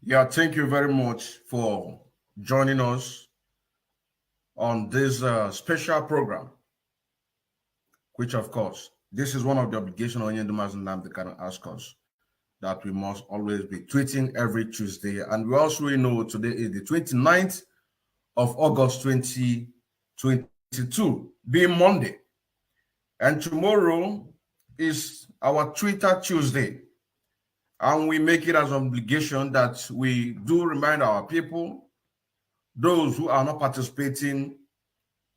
Yeah, thank you very much for joining us on this special program, which, of course, this is one of the obligations on Yendumas and Lam can ask us that we must always be tweeting every Tuesday. And we also know today is the 29th of August 2022, being Monday. And tomorrow is our Twitter Tuesday. And we make it as an obligation that we do remind our people, those who are not participating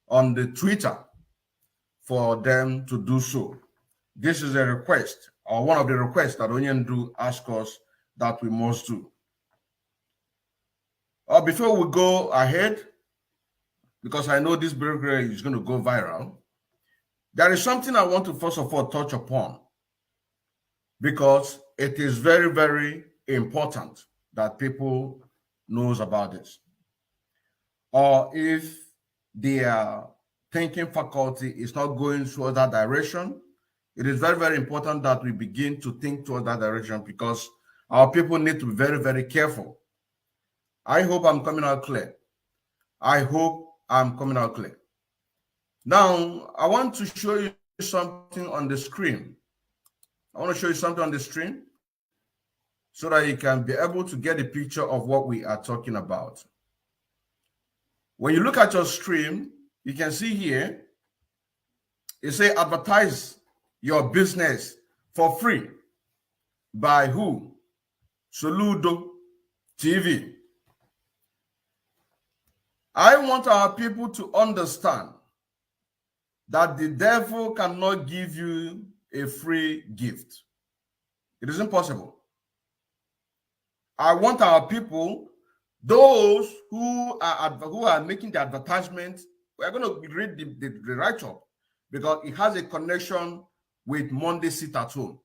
on the Twitter, for them to do so. This is a request, or one of the requests that Onyendu asked us that we must do. Before we go ahead, because I know this program is going to go viral, there is something I want to first of all touch upon, because it is very, very important that people knows about this. Or if their thinking faculty is not going towards that direction, it is very, very important that we begin to think towards that direction, because our people need to be very, very careful. I hope I'm coming out clear. I hope I'm coming out clear. Now, I want to show you something on the screen. I want to show you something on the screen so that you can be able to get a picture of what we are talking about. When you look at your screen, you can see here, it says advertise your business for free by who? Soludo TV. I want our people to understand that the devil cannot give you a free gift. It is impossible. I want our people, those who are making the advertisement, we're going to read the write-up because it has a connection with Monday Sit at Home.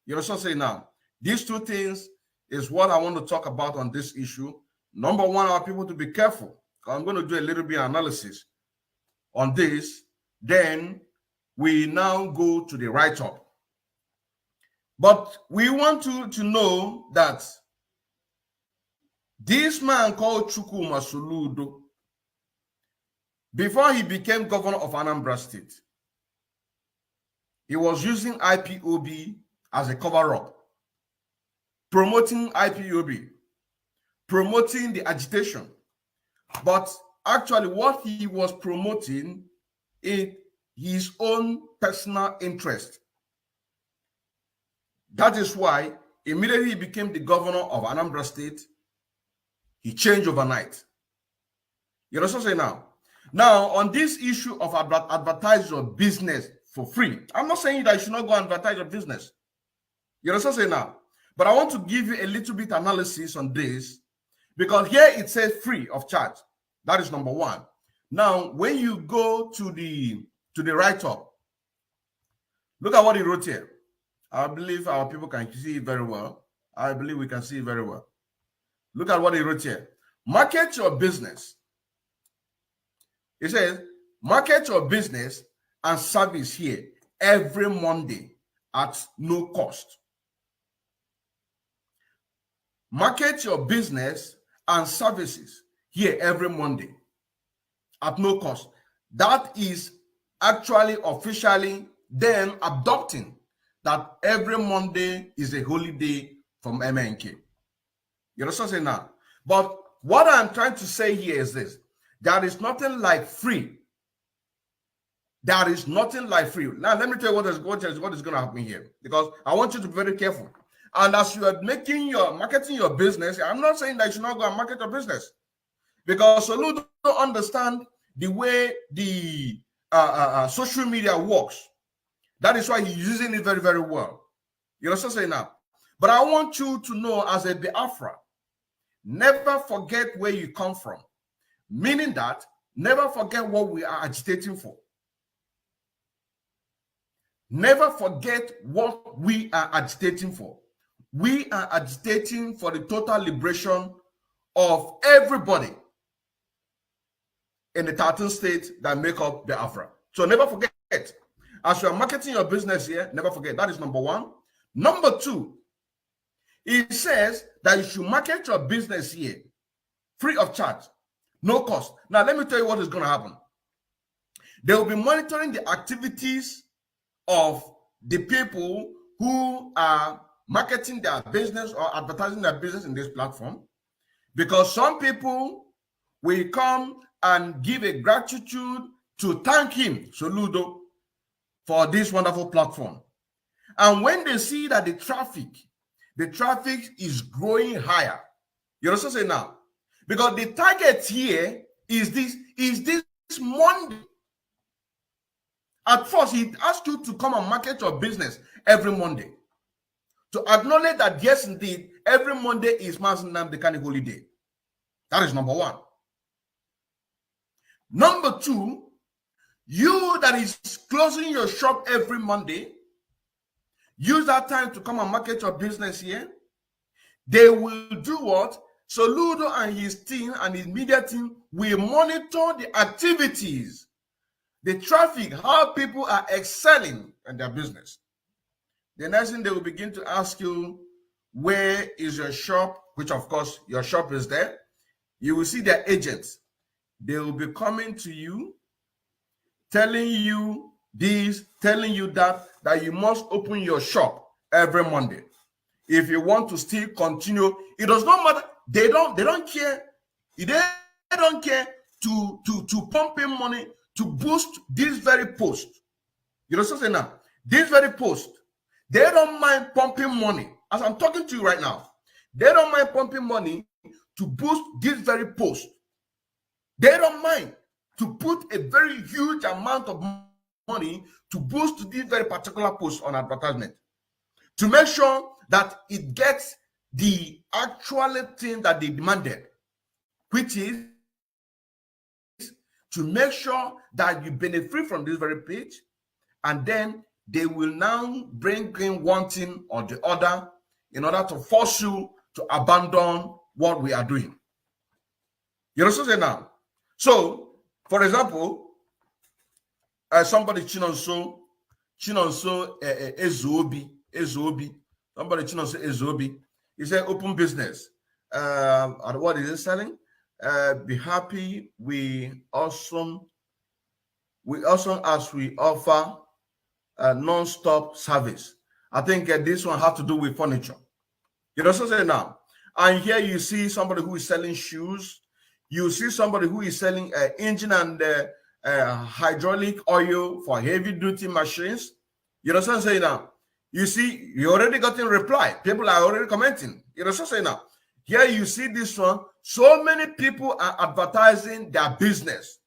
You know what I'm saying now? These two things is what I want to talk about on this issue. Number one, our people to be careful. I'm going to do a little bit of analysis on this. Then we now go to the write-up. But we want to know that this man called Chukwuma Soludo, before he became governor of Anambra State, he was using IPOB as a cover-up, promoting IPOB, promoting the agitation. But actually what he was promoting is his own personal interest. That is why immediately he became the governor of Anambra State, he changed overnight. You know what I'm saying now? Now, on this issue of advertise your business for free, I'm not saying that you should not go and advertise your business. You know what I'm saying now? But I want to give you a little bit analysis on this, because here it says free of charge. That is number one. Now, when you go to the write-up, look at what he wrote here. I believe our people can see it very well. I believe we can see it very well. Look at what he wrote here. Market your business. He says, market your business and service here every Monday at no cost. Market your business and services here every Monday at no cost. That is actually officially them adopting that every Monday is a holiday from MNK. You know what I'm saying now? But what I'm trying to say here is this. There is nothing like free. There is nothing like free. Now, let me tell you what is going to happen here, because I want you to be very careful. And as you are marketing your business, I'm not saying that you should not go and market your business, because Soludo don't understand the way the social media works. That is why he's using it very, very well. You know what I'm saying now? But I want you to know, as a Biafra, never forget where you come from. Meaning that, never forget what we are agitating for. Never forget what we are agitating for. We are agitating for the total liberation of everybody in the 13 states that make up Biafra. So never forget. As you are marketing your business here, never forget. That is number one. Number two, It says that you should market your business here free of charge, no cost. Now, let me tell you what is going to happen. They will be monitoring the activities of the people who are marketing their business or advertising their business in this platform, because some people will come and give a gratitude to thank him, Soludo, for this wonderful platform. And when they see that the traffic is growing higher, you also say now, because the target here is this Monday. At first, he asked you to come and market your business every Monday, to acknowledge that yes, indeed, every Monday is Mazi Nnamdi Kanu holiday. That is number one. Number two, you that is closing your shop every Monday, use that time to come and market your business here. They will do what? Soludo and his team and his media team will monitor the activities, the traffic, how people are excelling in their business. The next thing they will begin to ask you, where is your shop? Which of course your shop is there. You will see their agents. They will be coming to you, telling you this, telling you that you must open your shop every Monday. If you want to still continue, it does not matter. They don't care. They don't care to pump in money to boost this very post. You know what I'm saying now? This very post, they don't mind pumping money. As I'm talking to you right now, they don't mind pumping money to boost this very post. They don't mind to put a very huge amount of money to boost this very particular post on advertisement, to make sure that it gets the actual thing that they demanded, which is to make sure that you benefit from this very page, and then they will now bring in one thing or the other in order to force you to abandon what we are doing. You know what I'm saying now? So, for example, somebody Chinonso Ezobi, somebody Chinonso Ezobi, he said open business. And what is it selling? Be happy. We awesome as we offer non-stop service. I think this one has to do with furniture. You know what I'm saying now? And here you see somebody who is selling shoes. You see somebody who is selling engine and hydraulic oil for heavy-duty machines. You know what I'm saying now? You see, you already got in reply. People are already commenting. You know what I'm saying now? Here you see this one. So many people are advertising their business.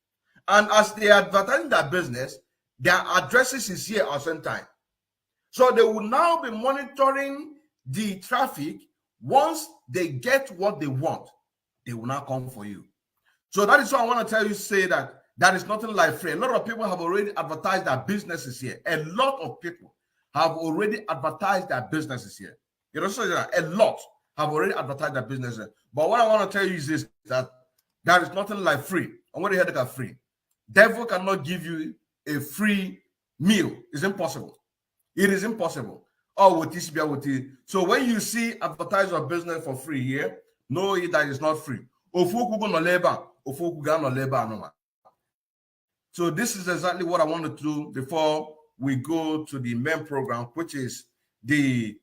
And as they are advertising their business, their addresses is here at the same time. So they will now be monitoring the traffic. Once they get what they want, they will now come for you. So that is what I want to tell you, say that there is nothing like free. A lot of people have already advertised their businesses here. A lot of people have already advertised their businesses here. You know, so a lot have already advertised their businesses. But what I want to tell you is this, that there is nothing like free. I'm going to hear that free. Devil cannot give you a free meal. It's impossible. It is impossible. Oh, with this, with it. So when you see advertise your business for free here, know that it's not free. So this is exactly what I want to do before we go to the main program, which is the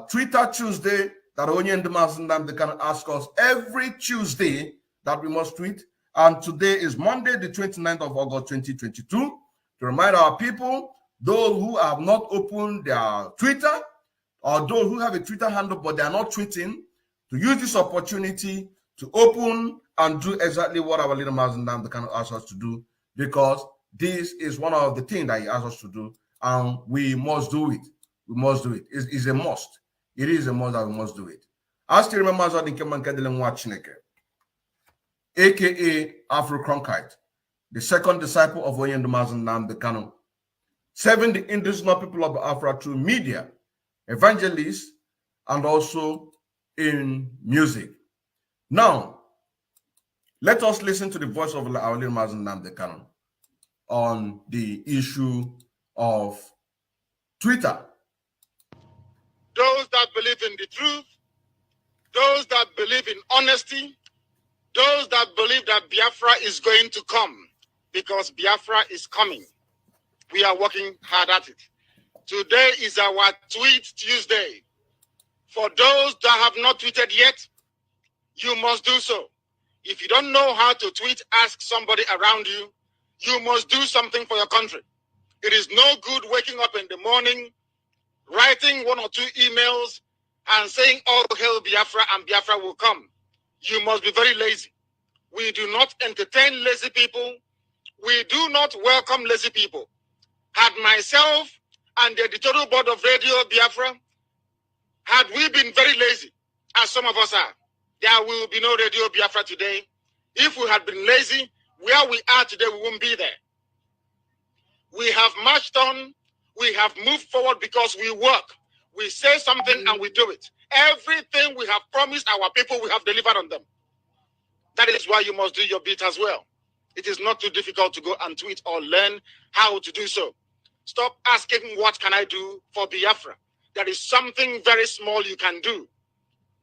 Twitter Tuesday that only in the Mazi they can ask us every Tuesday that we must tweet. And today is Monday, the 29th of August, 2022. To remind our people, those who have not opened their Twitter, or those who have a Twitter handle but they are not tweeting, to use this opportunity to open and do exactly what our leader Mazi Nnamdi Kanu asked us to do, because this is one of the things that he asked us to do, and we must do it. We must do it. It's a must. It is a must that we must do it. I still remember Chineke, aka Afro Cronkite, the second disciple of Oyendo Mazi Nnamdi Kanu, serving the indigenous people of Africa through media, evangelists, and also in music. Now, let us listen to the voice of our leader Mazi Nnamdi Kanu on the issue of Twitter. Those that that believe in the truth, those that believe in honesty, those that believe that Biafra is going to come, because Biafra is coming. We are working hard at it. Today is our Tweet Tuesday. For those that have not tweeted yet, you must do so. If you don't know how to tweet, ask somebody around you. You must do something for your country. It is no good waking up in the morning, writing 1 or 2 emails, and saying, "Oh, hail Biafra," and Biafra will come. You must be very lazy. We do not entertain lazy people. We do not welcome lazy people. Had myself and the editorial board of Radio Biafra, had we been very lazy, as some of us are, there will be no Radio Biafra today. If we had been lazy, where we are today, we won't be there. We have marched on, we have moved forward because we work. We say something and we do it. Everything we have promised our people, we have delivered on them. That is why you must do your bit as well. It is not too difficult to go and tweet or learn how to do so. Stop asking, what can I do for Biafra? There is something very small you can do.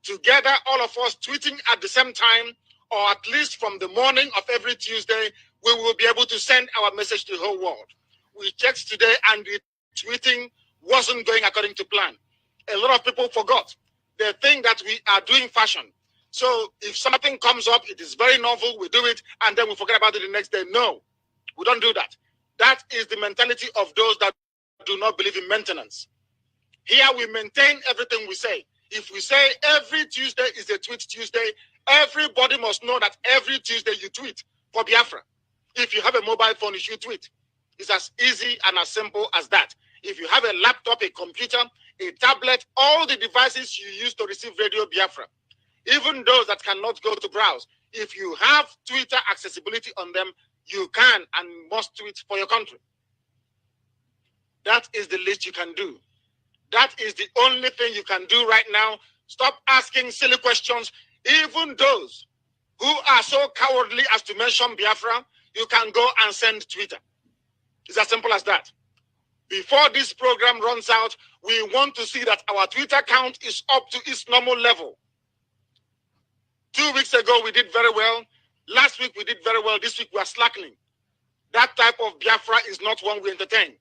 Together, all of us tweeting at the same time, or at least from the morning of every Tuesday, we will be able to send our message to the whole world. We checked today and the tweeting wasn't going according to plan. A lot of people forgot. They think that we are doing fashion. So if something comes up, it is very novel, we do it, and then we forget about it the next day. No, we don't do that. That is the mentality of those that do not believe in maintenance. Here we maintain everything we say. If we say every Tuesday is a Tweet Tuesday, everybody must know that every Tuesday you tweet for Biafra. If you have a mobile phone, you should tweet. It's as easy and as simple as that. If you have a laptop, a computer, a tablet, all the devices you use to receive Radio Biafra, even those that cannot go to browse, if you have Twitter accessibility on them, you can and must tweet for your country. That is the least you can do. That is the only thing you can do right now. Stop asking silly questions. Even those who are so cowardly as to mention Biafra, you can go and send Twitter. It's as simple as that. Before this program runs out, we want to see that our Twitter count is up to its normal level. 2 weeks ago, we did very well. Last week, we did very well. This week, we are slackening. That type of Biafra is not one we entertain.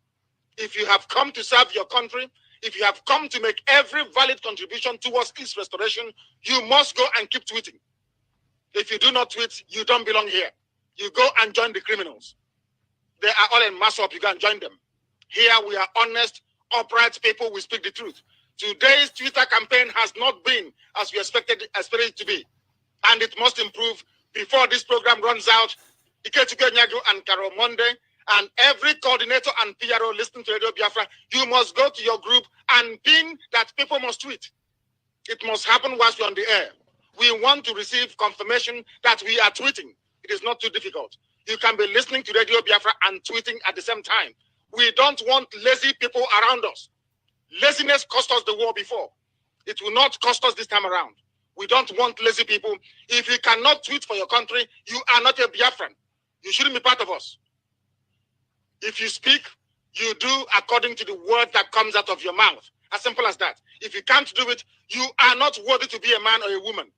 If you have come to serve your country, if you have come to make every valid contribution towards its restoration, you must go and keep tweeting. If you do not tweet, you don't belong here. You go and join the criminals. They are all in mass up. You go and join them. Here we are honest, upright people. We speak the truth. Today's Twitter campaign has not been as we expected it to be. And it must improve before this program runs out. Ikechukwu Nyago and Carol Monday and every coordinator and PRO listening to Radio Biafra, you must go to your group and pin that people must tweet. It must happen whilst you're on the air. We want to receive confirmation that we are tweeting. It is not too difficult. You can be listening to Radio Biafra and tweeting at the same time. We don't want lazy people around us. Laziness cost us the war before. It will not cost us this time around. We don't want lazy people. If you cannot tweet for your country, you are not a Biafran. You shouldn't be part of us. If you speak, you do according to the word that comes out of your mouth. As simple as that. If you can't do it, you are not worthy to be a man or a woman.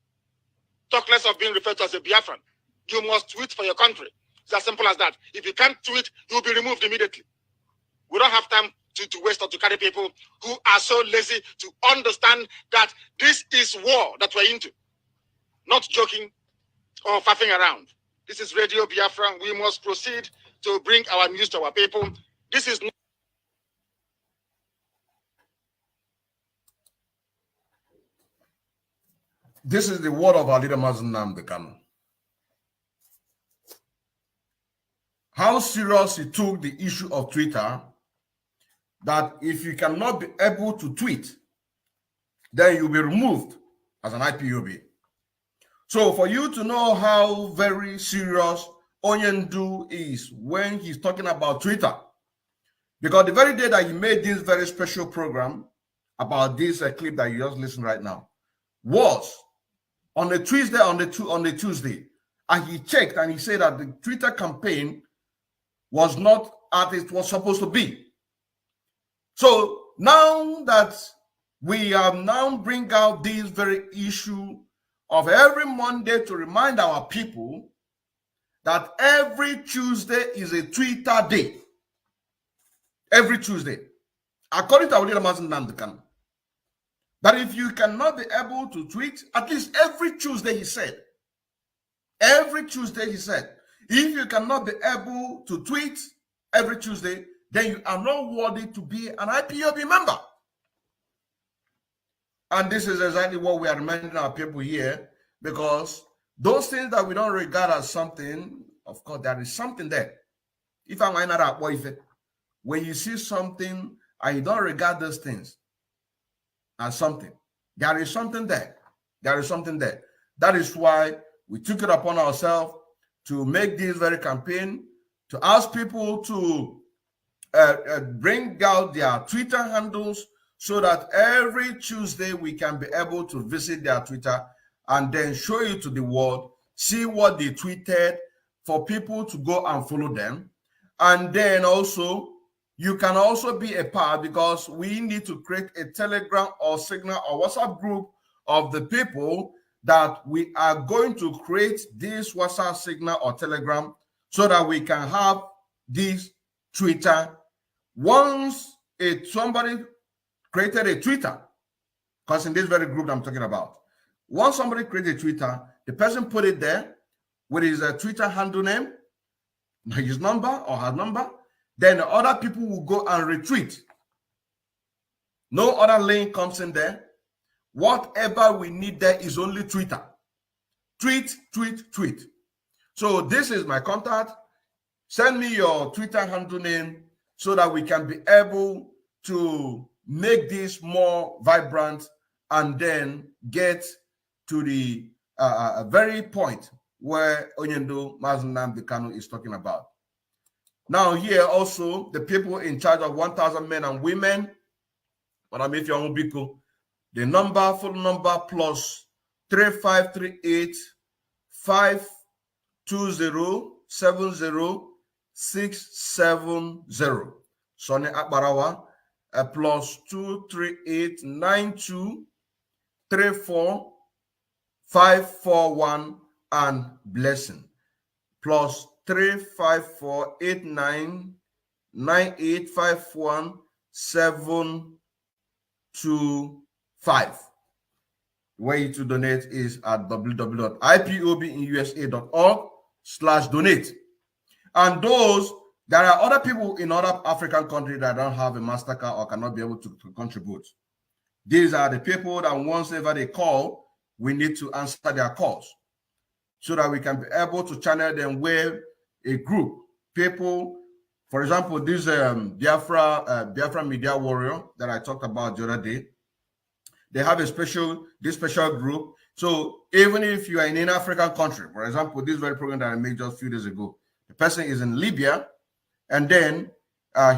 Talk less of being referred to as a Biafran. You must tweet for your country. It's as simple as that. If you can't tweet, you'll be removed immediately. We don't have time to waste or to carry people who are so lazy to understand that this is war that we're into. Not joking or faffing around. This is Radio Biafra. We must proceed to bring our news to our people. This is not This is the word of our leader, Mazen Nnamdi Kanu. How serious he took the issue of Twitter, that if you cannot be able to tweet, then you'll be removed as an IPOB. So for you to know how very serious Onyendu is when he's talking about Twitter, because the very day that he made this very special program about this clip that you just listened right now was on a Tuesday, on the Tuesday, and he checked and he said that the Twitter campaign was not as it was supposed to be. So now that we have now bring out this very issue of every Monday to remind our people that every Tuesday is a Twitter day. Every Tuesday. According to our leader, Mazen Nandekan. That if you cannot be able to tweet, at least every Tuesday, he said. Every Tuesday, he said. If you cannot be able to tweet every Tuesday, then you are not worthy to be an IPOB member. And this is exactly what we are reminding our people here, because those things that we don't regard as something, of course, there is something there. If I'm not at boyfriend, when you see something and you don't regard those things as something, there is something there. There is something there. That is why we took it upon ourselves to make this very campaign, to ask people to bring out their Twitter handles so that every Tuesday we can be able to visit their Twitter and then show you to the world, see what they tweeted, for people to go and follow them. And then also, you can also be a part, because we need to create a Telegram or Signal or WhatsApp group of the people that we are going to create this WhatsApp, Signal, or Telegram so that we can have this Twitter. Once somebody created a Twitter, because in this very group I'm talking about, once somebody created a Twitter, the person put it there with his Twitter handle name, his number or her number, then the other people will go and retweet. No other link comes in there. Whatever we need there is only Twitter. Tweet, tweet, tweet. So this is my contact. Send me your Twitter handle name so that we can be able to make this more vibrant and then get to the very point where Onyendo Mazen Nnamdi Kanu is talking about. Now here also, the people in charge of 1,000 men and women, Madam Ifeanyi Biko, the number, full number, plus 3538 520 70670. Sonny Akbarawa, plus 238 92 34 541 and Blessing, plus 35489 9851 725. Way to donate is at www.ipobinusa.org/donate. And those, there are other people in other African countries that don't have a MasterCard or cannot be able to contribute. These are the people that once ever they call, we need to answer their calls so that we can be able to channel them where a group, people, for example, this Biafra Media Warrior that I talked about the other day, they have this special group. So even if you are in an African country, for example, this very program that I made just a few days ago, the person is in Libya, and then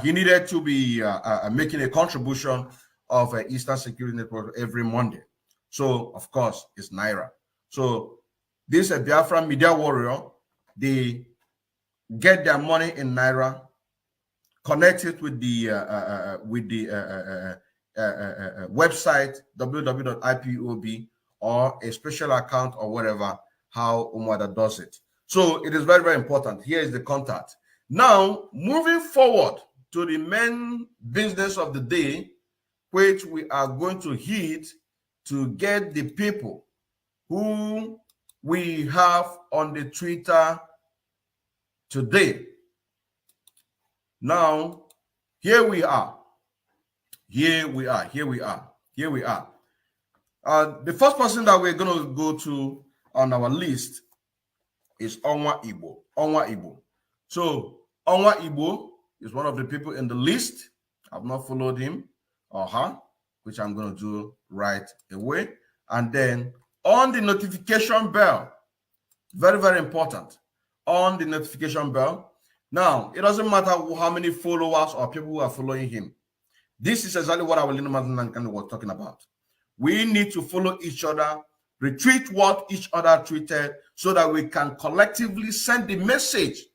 he needed to be making a contribution of Eastern Security Network every Monday. So, of course, it's Naira. So this Biafra Media Warrior, they get their money in Naira, connect it with the website www.ipob or a special account or whatever, how Umwada does it. So it is very, very important. Here is the contact. Now, moving forward to the main business of the day, which we are going to hit to get the people who we have on the Twitter today. Now, here we are. The first person that we're going to go to on our list is Onwa Igbo. So Onwa Igbo is one of the people in the list. I've not followed him or her, which I'm going to do right away. And then on the notification bell, very, very important, on the notification bell. Now, it doesn't matter how many followers or people who are following him. This is exactly what our Lino Mazen was talking about. We need to follow each other, retweet what each other tweeted, so that we can collectively send the message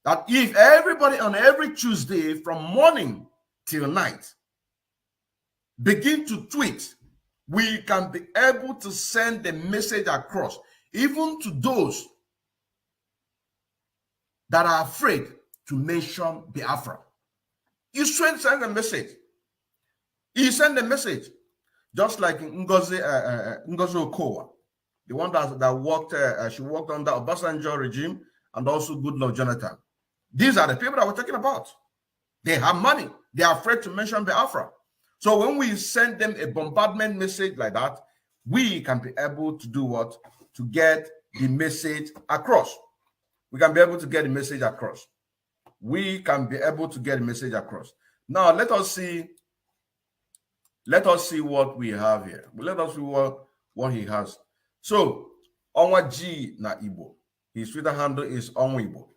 that if everybody on every Tuesday from morning till night begin to tweet, we can be able to send the message across, even to those that are afraid to mention Biafra. You send a message. You send a message, just like Ngozi Okowa, the one that worked, she worked under Obasanjo regime and also Goodluck Jonathan. These are the people that we're talking about. They have money. They are afraid to mention Biafra. So when we send them a bombardment message like that, we can be able to do what? To get the message across. We can be able to get the message across. We can be able to get the message across. Now, let us see what we have here. Let us see what he has. So, Onwa G na Igbo. His Twitter handle is Onwa Igbo.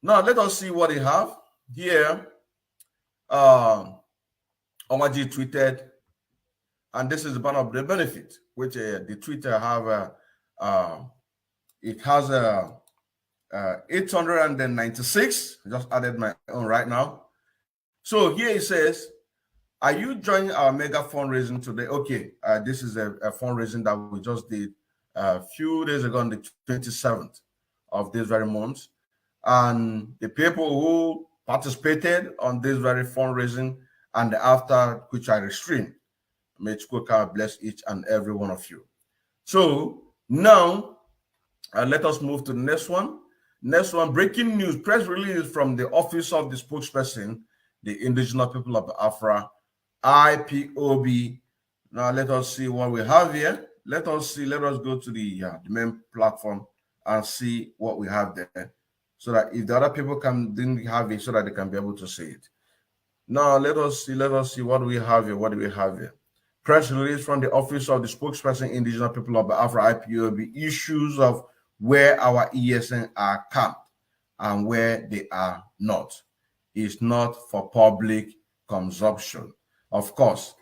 Now, let us see what he have here. Onwa G tweeted, and this is one of the benefits which the Twitter have. It has 896. I just added my own right now. So here it says, are you joining our mega fundraising today? Okay, this is a fundraising that we just did a few days ago on the 27th of this very month. And the people who participated on this very fundraising and after which I restrained, may God bless each and every one of you. So now, let us move to the next one. Next one, breaking news, press release from the office of the spokesperson, the indigenous people of Biafra, Ipob. Now let us see what we have here. Let us go to the main platform and see what we have there, so that if the other people didn't have it, so that they can be able to see it. Now let us see what do we have here. What do we have here? Press release from the office of the spokesperson, indigenous people of Biafra, Ipob, issues of where our ESN are camped and where they are not. It's not for public consumption. Of course.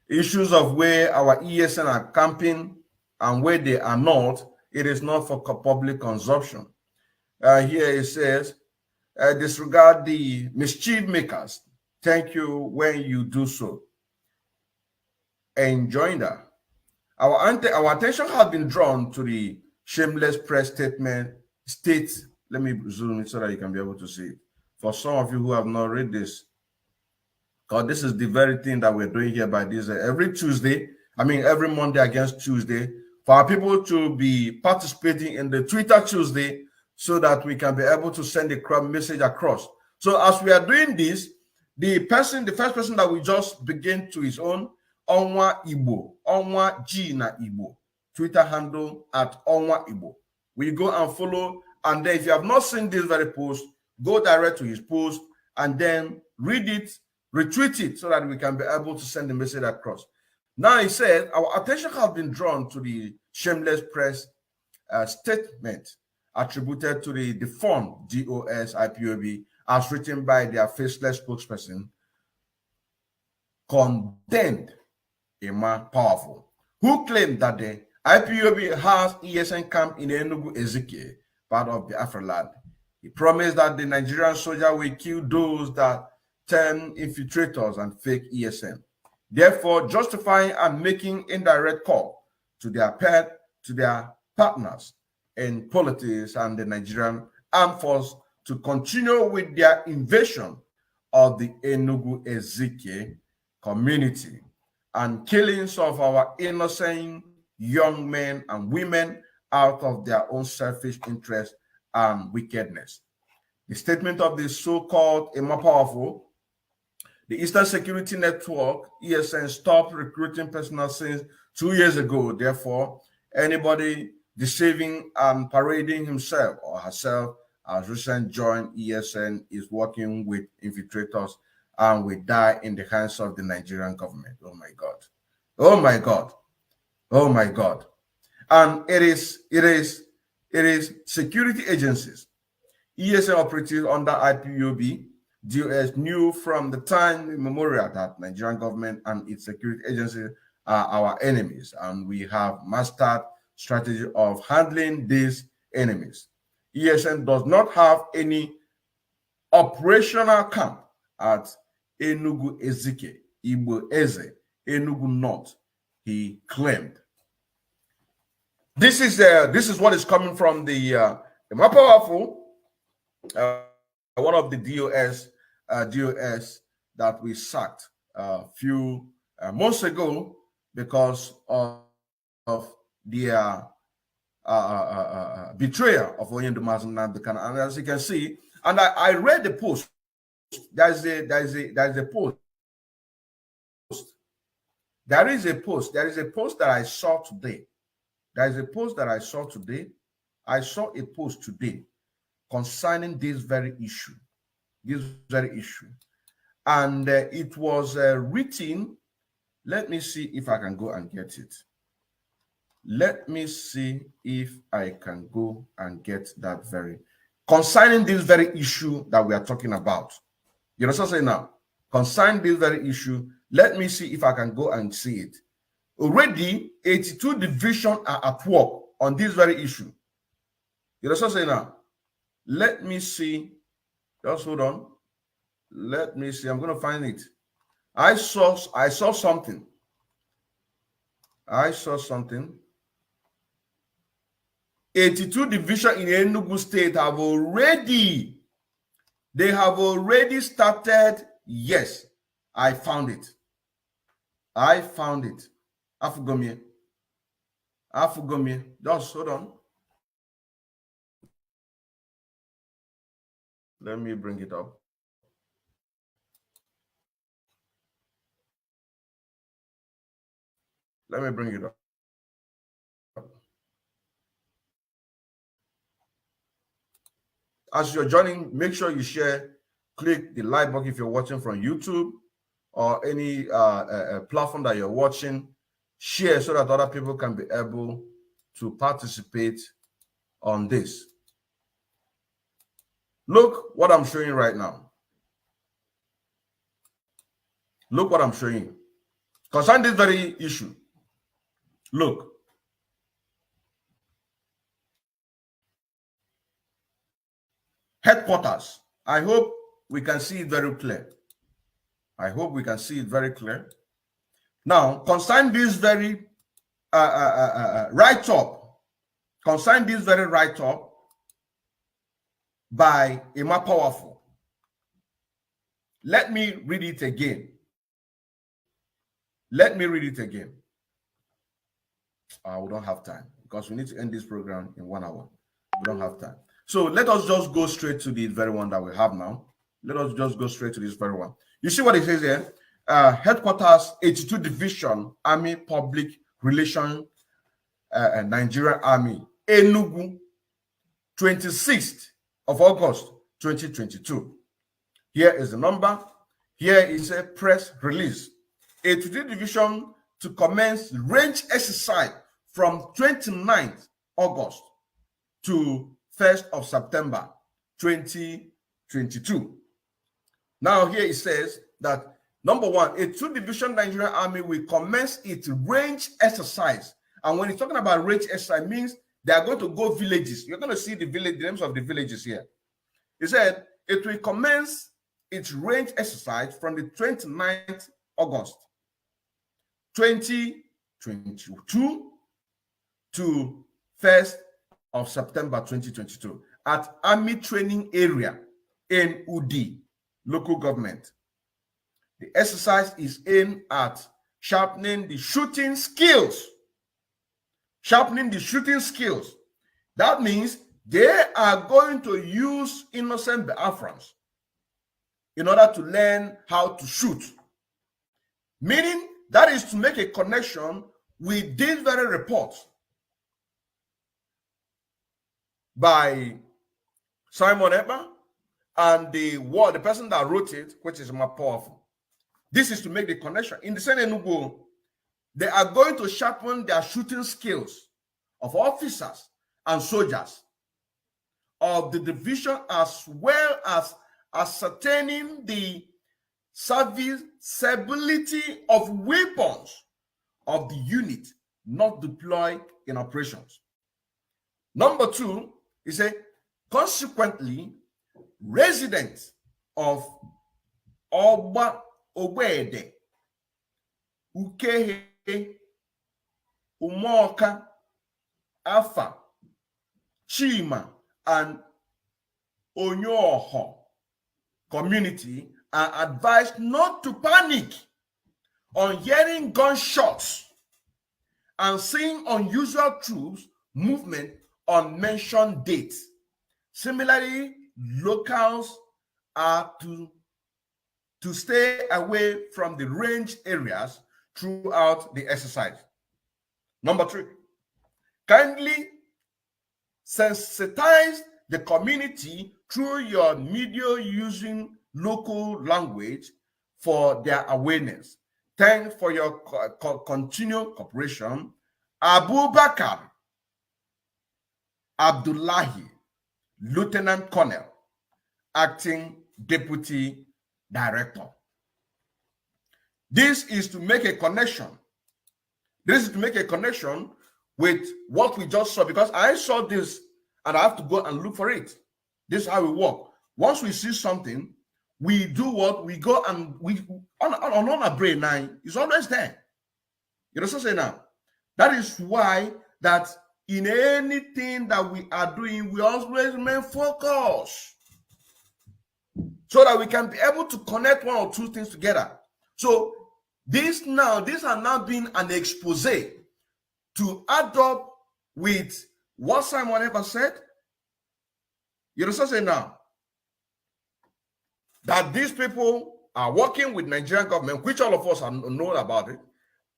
Issues of where our ESN are camping and where they are not, it is not for public consumption. Here it says, disregard the mischief makers. Thank you when you do so. Enjoying that. Our attention has been drawn to the shameless press statement. Let me zoom it so that you can be able to see it. For some of you who have not read this, because this is the very thing that we're doing here by this every Monday against Tuesday, for our people to be participating in the Twitter Tuesday so that we can be able to send the message across. So as we are doing this, the first person that we just begin to his own, Onwa Igbo, Onwa G na Igbo, Twitter handle at Onwa Igbo. We go and follow, and then if you have not seen this very post, go direct to his post and then read it, retweet it, so that we can be able to send the message across. Now he said, our attention has been drawn to the shameless press statement attributed to the defunct DOS Ipob as written by their faceless spokesperson, condemned Emma Powerful, who claimed that the Ipob has ESN camp in Enugu Ezike, part of the Biafra land. He promised that the Nigerian soldier will kill those that turn infiltrators and fake ESN, therefore justifying and making indirect call to their partners in politics and the Nigerian armed force to continue with their invasion of the Enugu Ezike community and killings of our innocent young men and women out of their own selfish interest and wickedness. The statement of the so-called Emma Powerful, the Eastern Security Network, ESN, stopped recruiting personnel since 2 years ago. Therefore, anybody deceiving and parading himself or herself as recent joined ESN is working with infiltrators and will die in the hands of the Nigerian government. Oh my God. Oh my God. Oh my God. And it is security agencies, ESN operatives under Ipob, DOS knew from the time immemorial that Nigerian government and its security agencies are our enemies, and we have mastered strategy of handling these enemies. ESN does not have any operational camp at Enugu Ezike, Igbo Eze, Enugu North, he claimed. This is what is coming from the more powerful one of the DOS that we sacked a few months ago because of their betrayal of Oyendumaz Nnamdi. And as you can see, and I read the post. There's a post. There is a post that I saw today. There is a post that I saw today. I saw a post today concerning this very issue. And it was written. Let me see if I can go and get it. Let me see if I can go and get that very concerning this very issue that we are talking about. You know what I'm saying now? Concerning this very issue, let me see if I can go and see it. Already, 82 divisions are at work on this very issue. You know what I'm saying now? Let me see. Just hold on. Let me see. I'm going to find it. I saw something. I saw something. 82 divisions in Enugu State have already started. Yes, I found it. Afugomie. Just hold on. Let me bring it up. Let me bring it up. As you're joining, make sure you share, click the like button if you're watching from YouTube or any platform that you're watching. Share so that other people can be able to participate on this. Look what I'm showing right now. Look what I'm showing you. Concerning this very issue. Look. Headquarters. I hope we can see it very clear. Now, concerning this very write-up, by Emma Powerful. Let me read it again. We don't have time because we need to end this program in 1 hour. We don't have time. So let us just go straight to the very one that we have now. Let us just go straight to this very one. You see what it says here? Headquarters, 82 Division, Army Public Relations, Nigerian Army, Enugu, 26th of August, 2022. Here is the number. Here is a press release. 82 Division to commence range exercise from 29th August to 1st of September 2022. Now here it says that number one, a 2 Division Nigerian Army will commence its range exercise. And when it's talking about range exercise, means they are going to go villages. You're going to see the names of the villages here. It said it will commence its range exercise from the 29th August 2022 to 1st of September 2022 at Army Training Area in Udi, local government. The exercise is aimed at sharpening the shooting skills. That means they are going to use innocent Biafrans in order to learn how to shoot. Meaning that is to make a connection with this very report by Simon Ekpa and the person that wrote it, which is more powerful. This is to make the connection. In the same Enugu, they are going to sharpen their shooting skills of officers and soldiers of the division, as well as ascertaining the serviceability of weapons of the unit not deployed in operations. Number two, he said, consequently, residents of Oba Obede, Ukehe, Umoka, Afa, Chima, and Onyoho community are advised not to panic on hearing gunshots and seeing unusual troops movement on mentioned dates. Similarly, locals are to stay away from the range areas throughout the exercise. Number 3, kindly sensitize the community through your media using local language for their awareness. Thanks for your continued cooperation. Abubakar Abdullahi, Lieutenant Colonel, Acting Deputy Director. This is to make a connection. This is to make a connection with what we just saw, because I saw this and I have to go and look for it. This is how we work. Once we see something, we do what? We go and we on our brain now, it's always there. You know what I'm saying now? That is why that in anything that we are doing, we always remain focused so that we can be able to connect one or two things together. So these are now being an expose to add up with what Simon ever said. You know what I'm saying now? That these people are working with Nigerian government, which all of us know about it.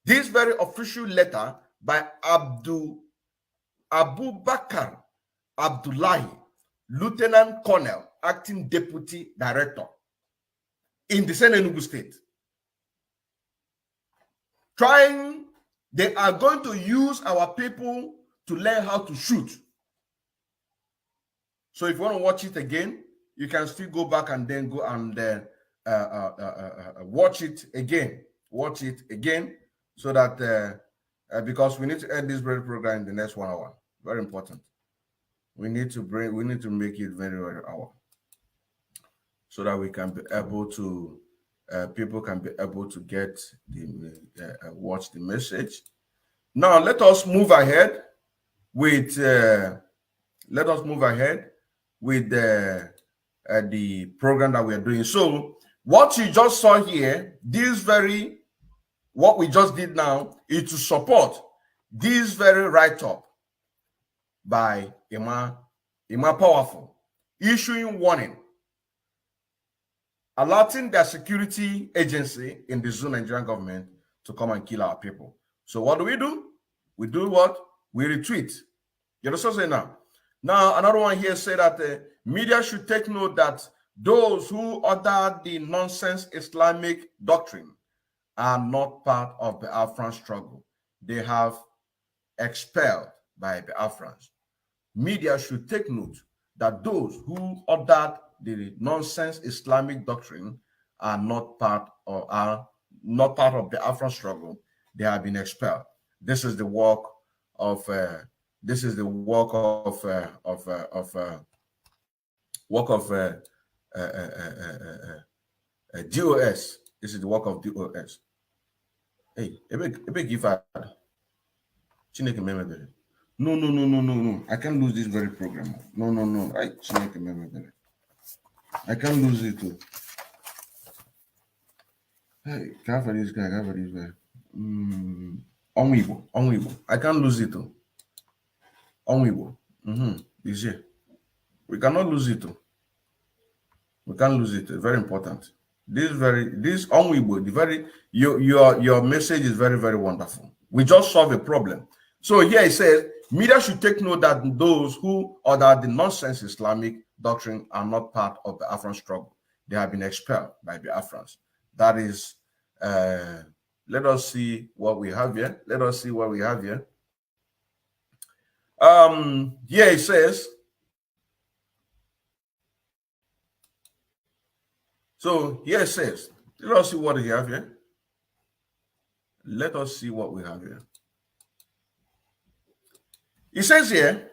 This very official letter by Abubakar Abdullahi, Lieutenant Colonel, Acting Deputy Director in the same Enugu State. They are going to use our people to learn how to shoot. So if you want to watch it again, you can still go back and then go and watch it again. Watch it again, so that because we need to end this very program in the next 1 hour. Very important. We need to make it very, very hour, so that we can be able to people can be able to get the watch the message. Now let us move ahead with the program that we are doing. So what you just saw here, what we just did now, is to support this very write-up by Emma Powerful, issuing warning, alerting their security agency in the Zoo Nigerian government to come and kill our people. So what do? We do what? We retweet. You know what I'm saying now? Now, another one here said that the media should take note that those who order the nonsense Islamic doctrine are not part of the Biafran struggle. They have expelled by Biafrans. Media should take note that those who ordered the nonsense Islamic doctrine are not part of the Biafran struggle. They have been expelled. This is the work of DOS. This is the work of DOS. Hey, ebe give her. No. I can't lose this very program. No. I can't lose it too. Hey, cover this guy. Onwibo. I can't lose it too. Onwibo. This year. We cannot lose it too. We can't lose it. It's very important. This Onwibo, your message is very, very wonderful. We just solved a problem. So here it says, media should take note that those who order the nonsense Islamic doctrine are not part of the Biafran struggle. They have been expelled by the Biafrans. That is, let us see what we have here. Here it says, so here it says, let us see what we have here. Let us see what we have here. It says here,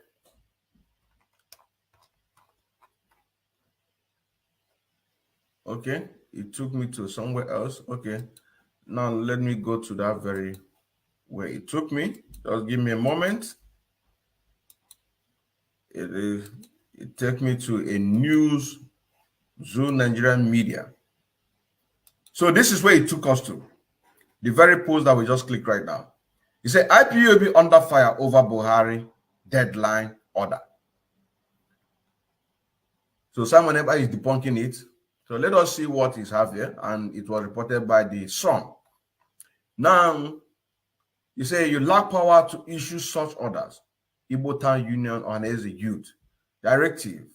Okay, it took me to somewhere else. Okay, now let me go to that very where it took me. Just give me a moment. It took me to a news Zoo Nigerian media. So this is where it took us to. The very post that we just clicked right now. It said IPOB under fire over Buhari deadline order. So Simon Ekpa is debunking it. So let us see what is have here. And it was reported by the Sun. Now, you say you lack power to issue such orders. Igbo Town Union on as a youth directive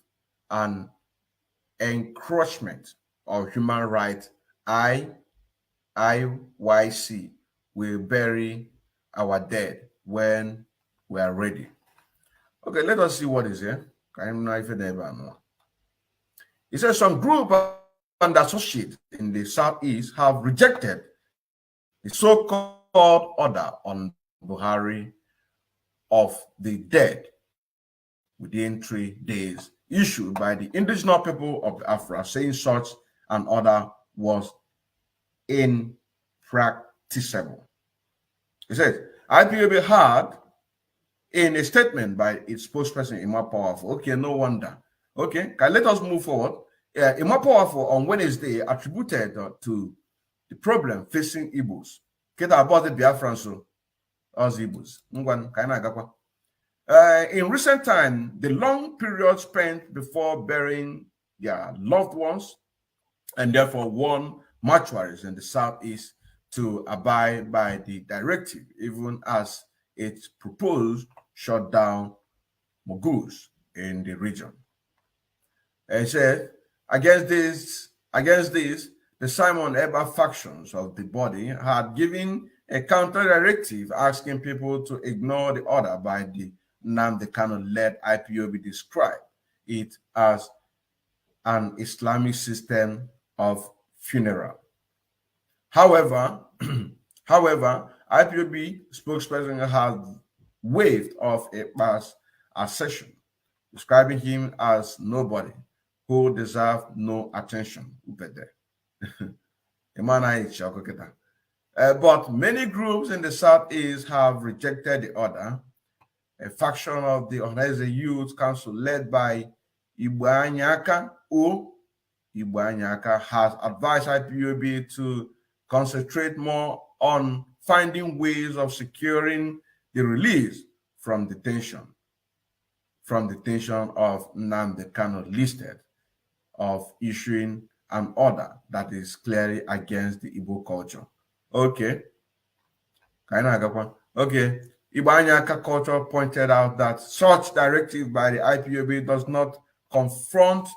and encroachment of human rights. IYC will bury our dead when we are ready. Okay, let us see what is here. It says some group and associates in the Southeast have rejected the so-called order on Buhari of the dead within 3 days issued by the indigenous people of Afra, saying such an order was impracticable. It says, IPOB had in a statement by its spokesperson, Ipob Powerful. Okay, no wonder. Okay, let us move forward. Ipob Powerful on Wednesday attributed to the problem facing Igbos. Keda about the Biafran so as Igbos. In recent time, the long period spent before burying their loved ones, and therefore warn mortuaries in the Southeast to abide by the directive, even as it proposed shut down moguls in the region. And said, against this, the Simon Ekpa factions of the body had given a counter directive asking people to ignore the order by the Nnamdi Kanu-led IPOB, described it as an Islamic system of funeral. However, IPOB spokesperson has waved off Ekpa's assertion, describing him as nobody who deserves no attention. But many groups in the Southeast have rejected the order. A faction of the Ohanaeze Youth Council led by Igbo Anyaka has advised IPOB to concentrate more on finding ways of securing the release from detention of Nnamdi Kanu, listed of issuing an order that is clearly against the Igbo culture. Okay. Okay. Igbo Anyaka culture pointed out that such directive by the IPOB does not confront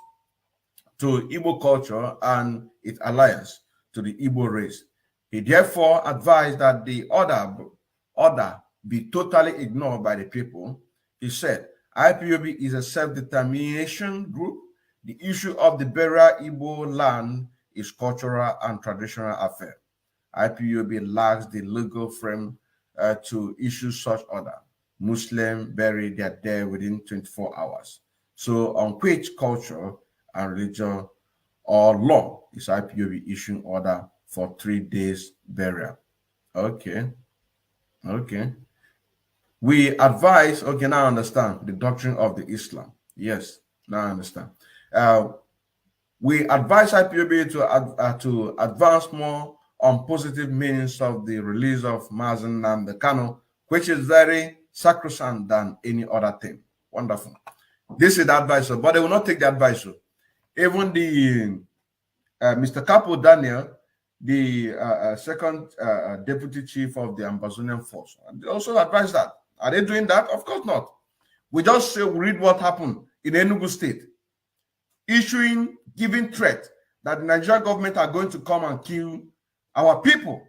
to Igbo culture and its alliance to the Igbo race. He therefore advised that the order be totally ignored by the people. He said, IPOB is a self-determination group. The issue of the burial Igbo land is cultural and traditional affair. IPOB lacks the legal frame to issue such order. Muslims bury their dead within 24 hours. So on which culture and religion or law is IPOB issuing order for 3 days burial? Okay. We advise, okay, now I understand the doctrine of the Islam. Yes, now I understand. We advise IPOB to advance more on positive meanings of the release of Mazen Nnamdi Kanu, which is very sacrosanct than any other thing. Wonderful. This is the advice, but they will not take the advice. Even the Mr. Capo Daniel, the second deputy chief of the Amazonian force, they also advise that. Are they doing that? Of course not. We just read what happened in Enugu State, giving threat that the Nigerian government are going to come and kill our people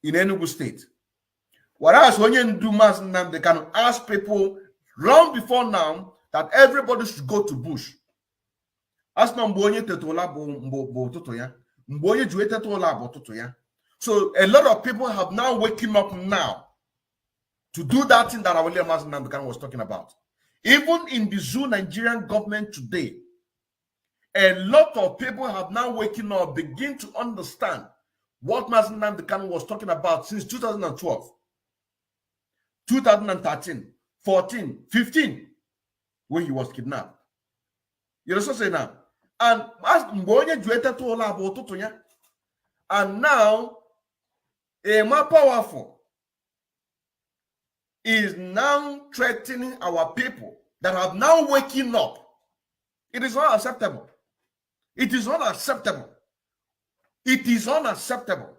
in Enugu State. Whereas when you do mass, they can ask people long before now that everybody should go to bush. So a lot of people have now waking up now to do that thing that Awole Nnamdi Kanu was talking about. Even in the Zoo Nigerian government today, A lot of people have now waking up, begin to understand what Mazi Nnamdi Kanu was talking about since 2012, 2013, 14, 15, when he was kidnapped. You know what I'm saying now? And now, a more powerful is now threatening our people that have now waking up. It is not acceptable. It is not acceptable. It is unacceptable.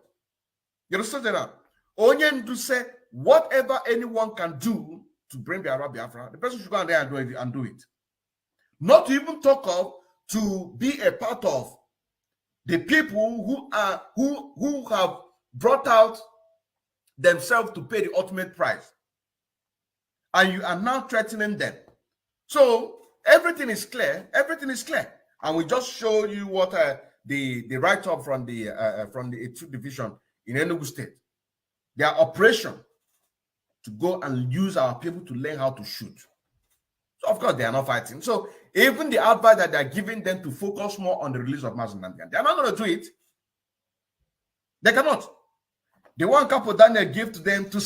You understand that? Only to say whatever anyone can do to bring Biafra, the person should go there and do it. Not to even talk of to be a part of the people who have brought out themselves to pay the ultimate price, and you are now threatening them. So everything is clear. Everything is clear, and we just showed you what the write-up from the 2 division in Enugu State, their operation to go and use our people to learn how to shoot. So of course they are not fighting. So even the advice that they are giving them to focus more on the release of Mazi Nnamdi, they are not going to do it. They cannot. The one couple Daniel gave to them they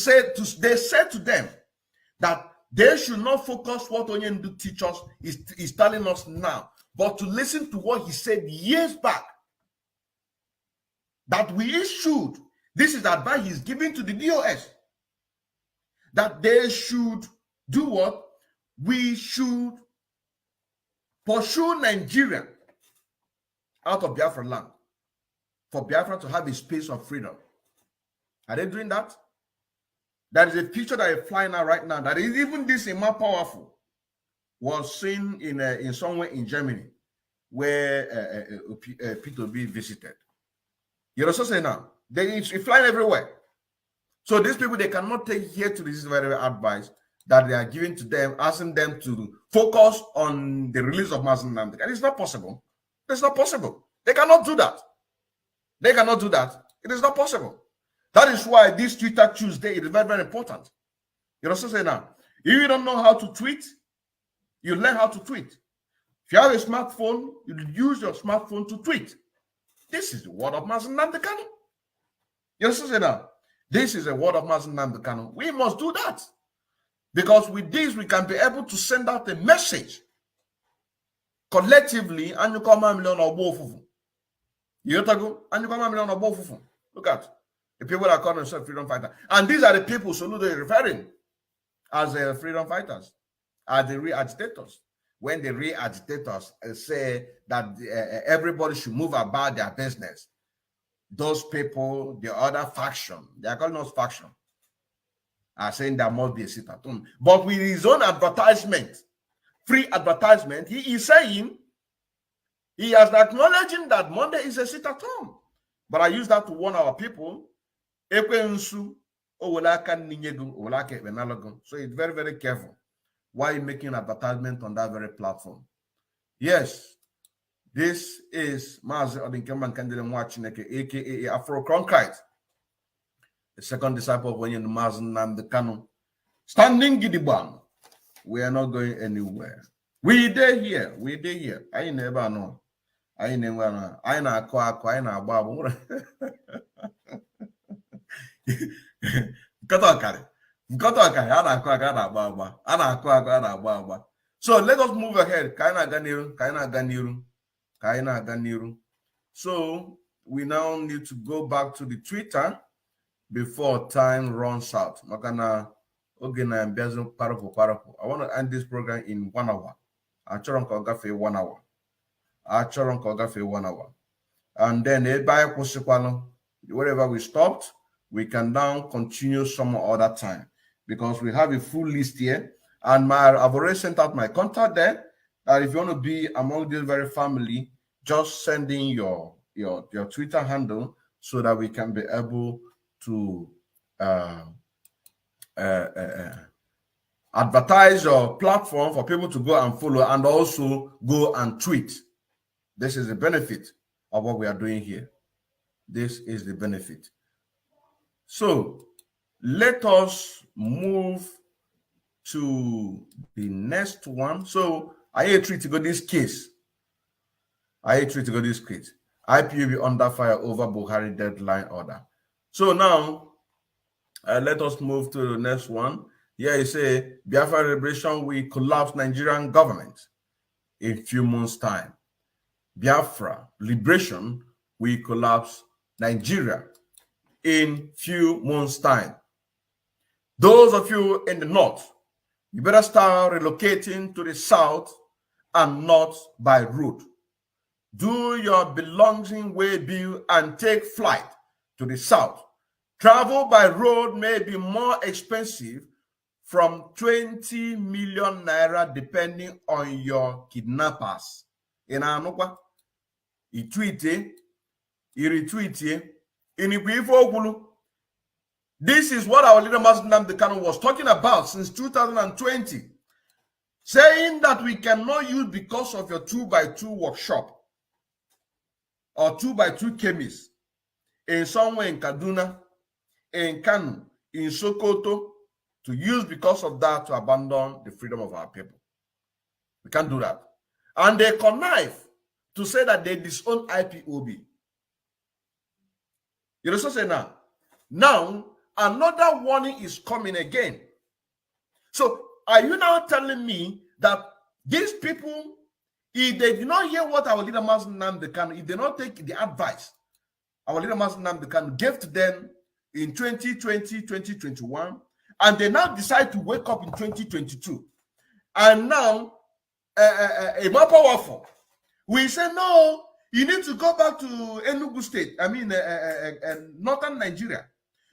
said to them that they should not focus what Onyendu teachers is telling us now, but to listen to what he said years back. That we should, this is the advice he's giving to the DOS, that they should do what? We should pursue Nigeria out of Biafra land for Biafra to have a space of freedom. Are they doing that? There is a picture that is flying out right now that is even this more powerful was seen in somewhere in Germany where Peter B visited. You know what I'm saying now? It's flying everywhere. So these people, they cannot take here to this very advice that they are giving to them, asking them to focus on the release of Mazi Nnamdi. And it's not possible. It's not possible. They cannot do that. They cannot do that. It is not possible. That is why this Twitter Tuesday is very, very important. You know what I'm saying now? If you don't know how to tweet, you learn how to tweet. If you have a smartphone, you use your smartphone to tweet. This is the word of Mazi Nnamdi Kanu. You know what I'm saying now? This is a word of Mazi Nnamdi Kanu. We must do that. Because with this, we can be able to send out a message collectively, and you come a million or both of them. You go, and you come a million or both of them. Look at the people that call themselves freedom fighters. And these are the people so they're referring as freedom fighters, as the real agitators. When the real agitators say that everybody should move about their business, those people, the other faction, they are calling us faction, are saying there must be a sit-at-home. But with his own advertisement, free advertisement, he is saying, he has acknowledging that Monday is a sit-at-home. But I use that to warn our people. So it's very, very careful. Why are you making advertisement on that very platform? Yes, this is Mazi Odinkeman Kandile Mwachineke, aka Afro Cronkite, the second disciple of Onyendu Mazi Nnamdi Kanu. Standing Gidiban. We are not going anywhere. We there here. We there here. I never know. I never know. I na akwa. I na agba. So let us move ahead. So we now need to go back to the Twitter before time runs out. I want to end this program in 1 hour. I try to 1 hour. I try to 1 hour. And then wherever we stopped, we can now continue some other time because we have a full list here. And I've already sent out my contact there. That if you want to be among this very family, just send in your Twitter handle so that we can be able to advertise your platform for people to go and follow and also go and tweet. This is the benefit of what we are doing here. This is the benefit. So let us move to the next one. So I treat to go this case. I treat to go this quick. IPOB under fire over Buhari deadline order. So now, let us move to the next one. Here you say, Biafra liberation will collapse Nigerian government in few months' time. Biafra liberation will collapse Nigeria in few months' time. Those of you in the north, you better start relocating to the south and not by road. Do your belonging way bill and take flight to the south. Travel by road may be more expensive from 20 million naira depending on your kidnappers. In Anokwa, he tweeted, he retweeted, in this is what our leader Nnamdi Kanu was talking about since 2020, saying that we cannot use because of your 2x2 workshop or 2x2 chemist in somewhere in Kaduna, in Kanu, in Sokoto, to use because of that to abandon the freedom of our people. We can't do that. And they connive to say that they disown IPOB. You know what I'm saying now? Now, another warning is coming again. So, are you now telling me that these people, if they did not hear what our leader Nnamdi Kanu, if they not take the advice our leader Nnamdi Kanu gave to them in 2020, 2021, and they now decide to wake up in 2022, and now a more powerful, we say no, you need to go back to Enugu State, I mean northern Nigeria,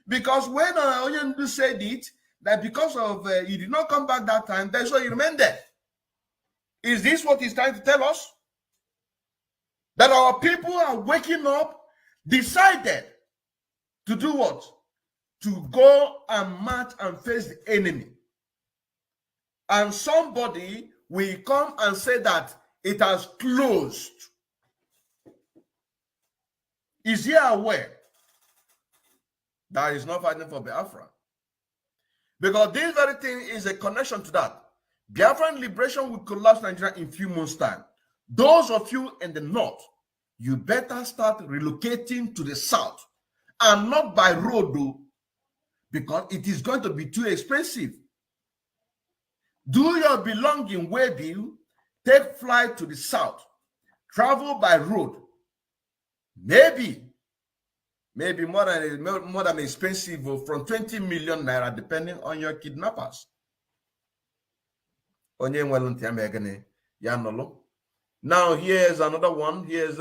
because when Onyendu said it, that because of he did not come back that time, that's why he remained there. Is this what he's trying to tell us? That our people are waking up, decided to do what? To go and march and face the enemy. And somebody will come and say that it has closed. Is he aware that he's not fighting for Biafra? Because this very thing is a connection to that. Biafran liberation will collapse Nigeria in few months' time. Those of you in the north, you better start relocating to the south and not by road, though, because it is going to be too expensive. Do your belonging way bill, take flight to the south, travel by road. Maybe more than expensive from 20 million naira, depending on your kidnappers. Now here's another one. Here's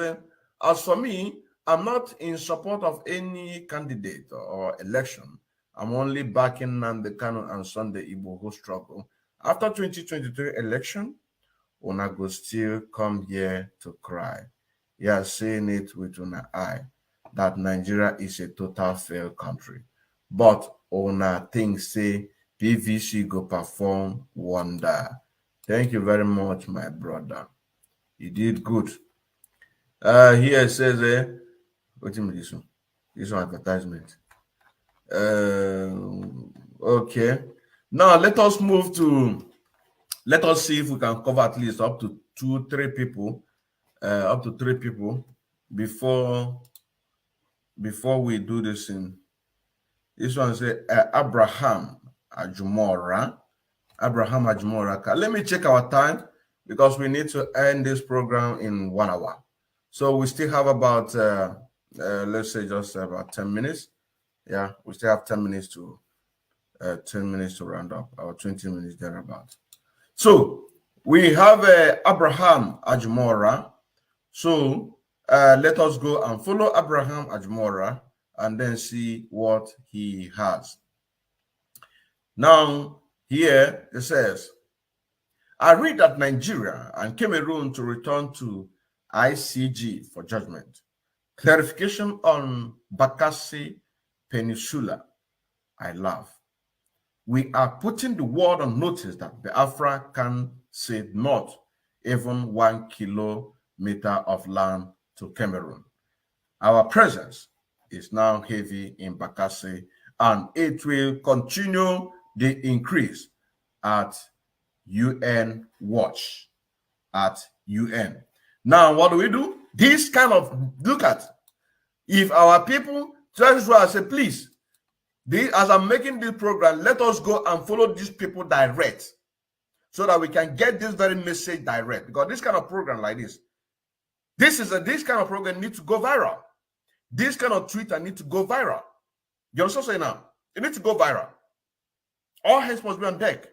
as for me, I'm not in support of any candidate or election. I'm only backing Nnamdi Kanu and Sunday Igbo who struggle. After 2023 election, una go still come here to cry. You are saying it with una eye that Nigeria is a total failed country. But una think say PVC go perform wonder. Thank you very much, my brother. You did good. Here it says, what do you mean this one? This one advertisement. Okay. Now let us move to, let us see if we can cover at least up to 2-3 people, up to 3 people before we do this in. This one says Abraham Ajumora. Let me check our time because we need to end this program in 1 hour. So we still have about let's say just about 10 minutes. Yeah, we still have 10 minutes to 10 minutes to round up, or 20 minutes thereabout. So we have Abraham Ajumora. So let us go and follow Abraham Ajumora and then see what he has. Now, here it says, I read that Nigeria and Cameroon to return to ICG for judgment. Clarification on Bakassi Peninsula. I laugh. We are putting the world on notice that Biafra can say not even 1 kilometer of land to Cameroon. Our presence is now heavy in Bakassi, and it will continue the increase at UN watch, at UN. Now, what do? This kind of, look at, if our people just go and say, please, as I'm making this program, let us go and follow these people direct so that we can get this very message direct. Because this kind of program like this kind of program needs to go viral. This kind of Twitter needs to go viral. You understand what I'm saying now? It needs to go viral. All hands must be on deck.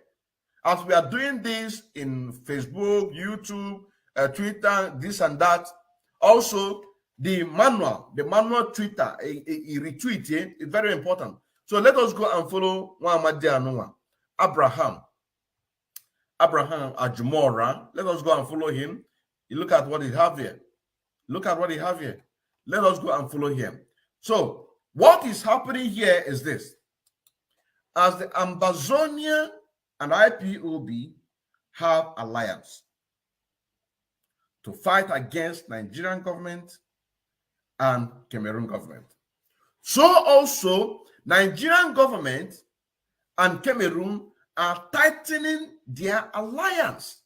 As we are doing this in Facebook, YouTube, Twitter, this and that, also the manual Twitter, a retweet is very important. So let us go and follow Abraham Ajumora. Let us go and follow him. You look at what he have here. Look at what he have here. Let us go and follow him. So what is happening here is this. As the Ambazonia and IPOB have alliance to fight against Nigerian government and Cameroon government. So also Nigerian government and Cameroon are tightening their alliance.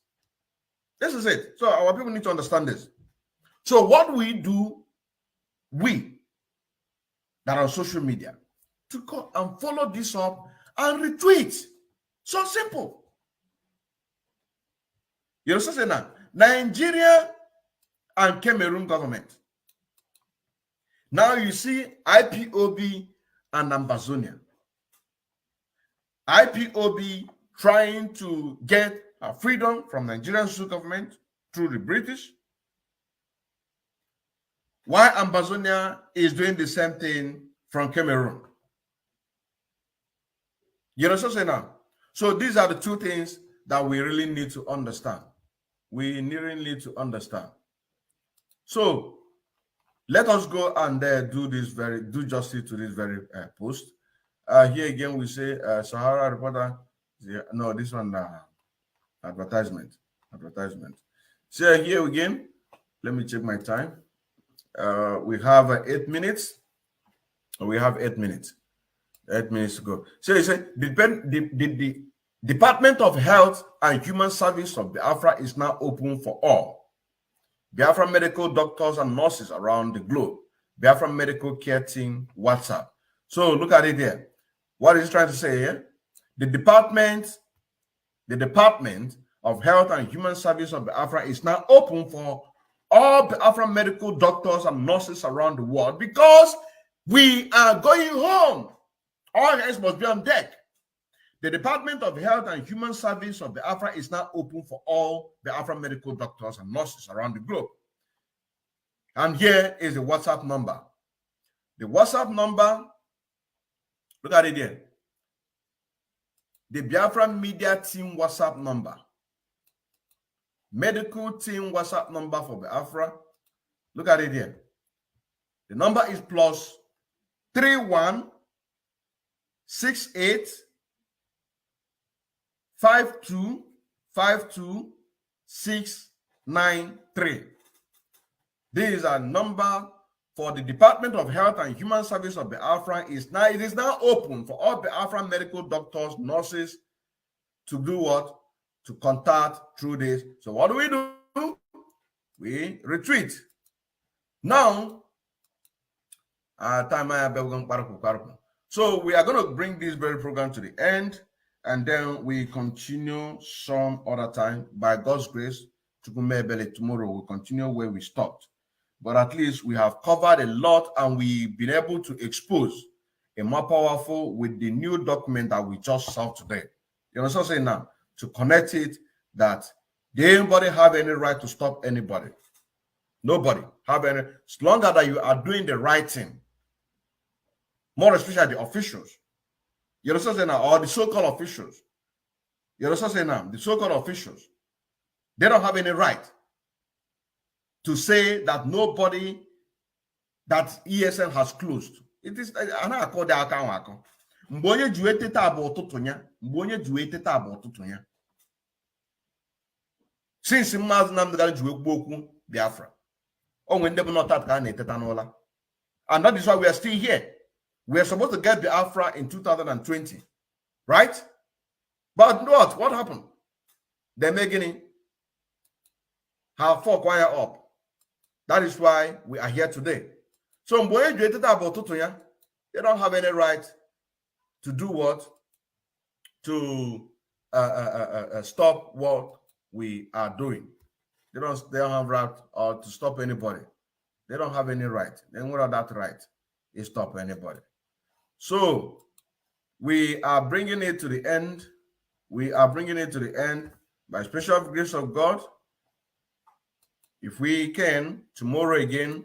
This is it. So our people need to understand this. So what we do, we that are on social media, to go and follow this up and retweet. So simple. You understand now? Nigeria and Cameroon government. Now you see IPOB and Ambazonia. IPOB trying to get freedom from Nigerian government through the British, while Ambazonia is doing the same thing from Cameroon. You know what I'm saying now? So these are the two things that we really need to understand. We really need to understand. So let us go and do justice to this very post. Here again we say Sahara reporter. No, this one advertisement. So here again, let me check my time. We have 8 minutes. We have 8 minutes. 8 minutes to go. So he said the Department of Health and Human Service of Biafra is now open for all. Biafra medical doctors and nurses around the globe. Biafra medical care team WhatsApp. So look at it here. What is he trying to say here? The Department of Health and Human Service of Biafra is now open for all Biafra medical doctors and nurses around the world because we are going home. All hands must be on deck. The Department of Health and Human Service of Biafra is now open for all Biafra medical doctors and nurses around the globe. And here is the WhatsApp number. The WhatsApp number, look at it here. The Biafra Media Team WhatsApp number. Medical Team WhatsApp number for Biafra. Look at it here. The number is plus 3168 5252693. This is a number for the Department of Health and Human Service of Biafra. It is now open for all Biafra medical doctors, nurses to do what? To contact through this. So what do? We retreat. Now, so we are going to bring this very program to the end, and then we continue some other time. By God's grace, tomorrow we'll continue where we stopped. But at least we have covered a lot, and we've been able to expose a more powerful with the new document that we just saw today. You know what I'm saying now? To connect it, that anybody have any right to stop anybody. Nobody have any, as long as that you are doing the right thing. More especially the officials. You know what I'm saying now? Or the so-called officials. You know what I'm saying now? The so-called officials. They don't have any right to say that nobody, that ESN has closed. It is, I know I call the account. Mbonye juete tabo tutunya. Mbonye juete tabo tutunya. Since Maz Namdal juwe boku Biafra. Oh, when they will not that kind of tetanola. And that is why we are still here. We are supposed to get Biafra in 2020. Right? But what happened? They're making it have 4 choir up. That is why we are here today. So they don't have any right to do what? To stop what we are doing. They don't have right or to stop anybody. They don't have any right. Then what are that right is stop anybody. So we are bringing it to the end. We are bringing it to the end by special grace of God. If we can, tomorrow again,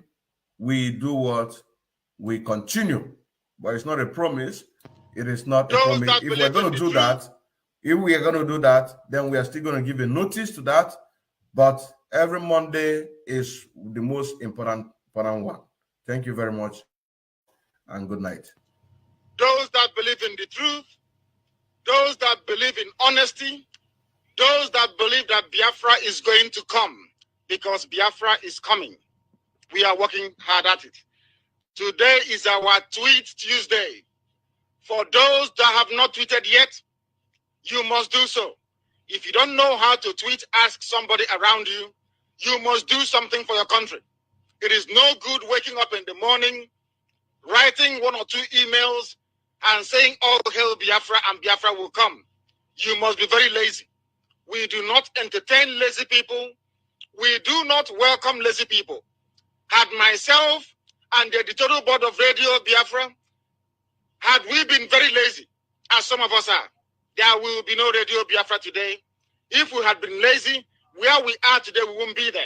we do what? We continue. But it's not a promise. It is not a promise. If we're going to do that, if we are going to do that, then we are still going to give a notice to that. But every Monday is the most important one. Thank you very much and good night. Those that believe in the truth, those that believe in honesty, those that believe that Biafra is going to come, because Biafra is coming. We are working hard at it. Today is our Tweet Tuesday. For those that have not tweeted yet, you must do so. If you don't know how to tweet, ask somebody around you. You must do something for your country. It is no good waking up in the morning, writing 1 or 2 emails, and saying, all hail Biafra and Biafra will come. You must be very lazy. We do not entertain lazy people. We do not welcome lazy people. Had myself and the editorial board of Radio Biafra, had we been very lazy, as some of us are, there will be no Radio Biafra today. If we had been lazy, where we are today, we won't be there.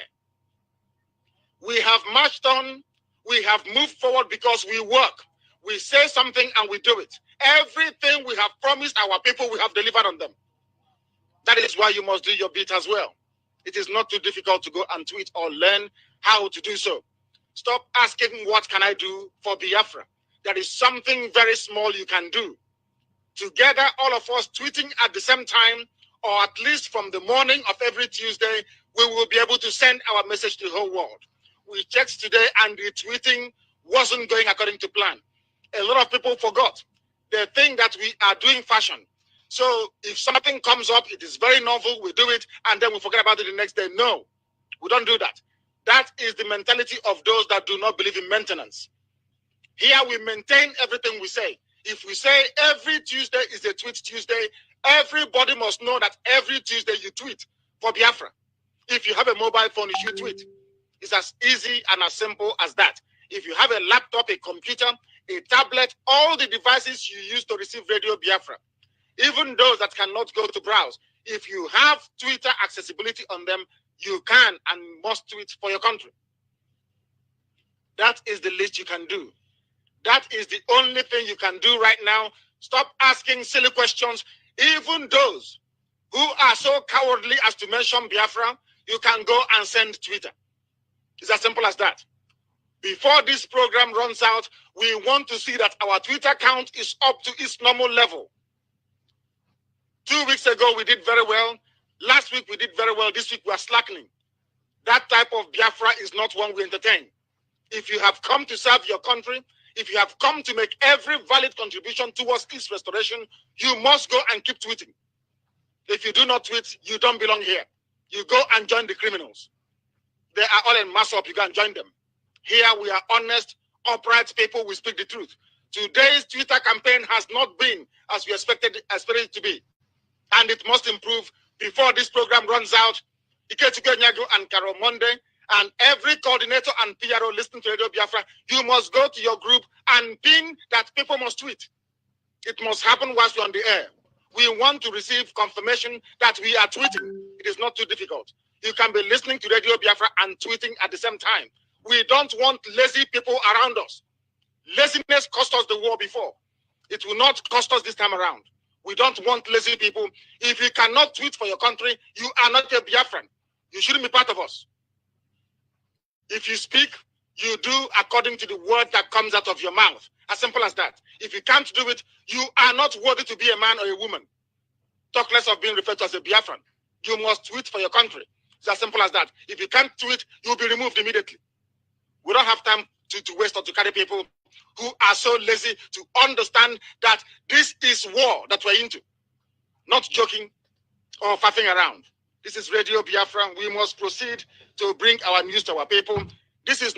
We have marched on, we have moved forward because we work. We say something and we do it. Everything we have promised our people, we have delivered on them. That is why you must do your bit as well. It is not too difficult to go and tweet or learn how to do so. Stop asking, what can I do for Biafra? There is something very small you can do. Together, all of us tweeting at the same time, or at least from the morning of every Tuesday, we will be able to send our message to the whole world. We checked today and the tweeting wasn't going according to plan. A lot of people forgot. They think that we are doing fashion. So if something comes up, it is very novel, we do it, and then we forget about it the next day. No, we don't do that. That is the mentality of those that do not believe in maintenance. Here we maintain everything we say. If we say every Tuesday is a Tweet Tuesday, everybody must know that every Tuesday you tweet for Biafra. If you have a mobile phone, you should tweet. It's as easy and as simple as that. If you have a laptop, a computer, a tablet, all the devices you use to receive Radio Biafra, even those that cannot go to browse, if you have Twitter accessibility on them, you can and must tweet for your country. That is the least you can do. That is the only thing you can do right now. Stop asking silly questions. Even those who are so cowardly as to mention Biafra, you can go and send Twitter. It's as simple as that. Before this program runs out, we want to see that our Twitter count is up to its normal level. 2 weeks ago, we did very well. Last week, we did very well. This week, we are slackening. That type of Biafra is not one we entertain. If you have come to serve your country, if you have come to make every valid contribution towards its restoration, you must go and keep tweeting. If you do not tweet, you don't belong here. You go and join the criminals. They are all in mass up. You can join them. Here we are honest, upright people. We speak the truth. Today's Twitter campaign has not been as we expected it to be. And it must improve before this program runs out. Ikechukwu Nyago and Carol Monday and every coordinator and PRO listening to Radio Biafra, you must go to your group and pin that people must tweet. It must happen whilst you're on the air. We want to receive confirmation that we are tweeting. It is not too difficult. You can be listening to Radio Biafra and tweeting at the same time. We don't want lazy people around us. Laziness cost us the war before. It will not cost us this time around. We don't want lazy people. If you cannot tweet for your country, you are not a Biafran. You shouldn't be part of us. If you speak, you do according to the word that comes out of your mouth. As simple as that. If you can't do it, you are not worthy to be a man or a woman. Talk less of being referred to as a Biafran. You must tweet for your country. It's as simple as that. If you can't tweet, you'll be removed immediately. We don't have time to waste or to carry people who are so lazy to understand that this is war that we're into. Not joking or faffing around. This is Radio Biafra. We must proceed to bring our news to our people. This is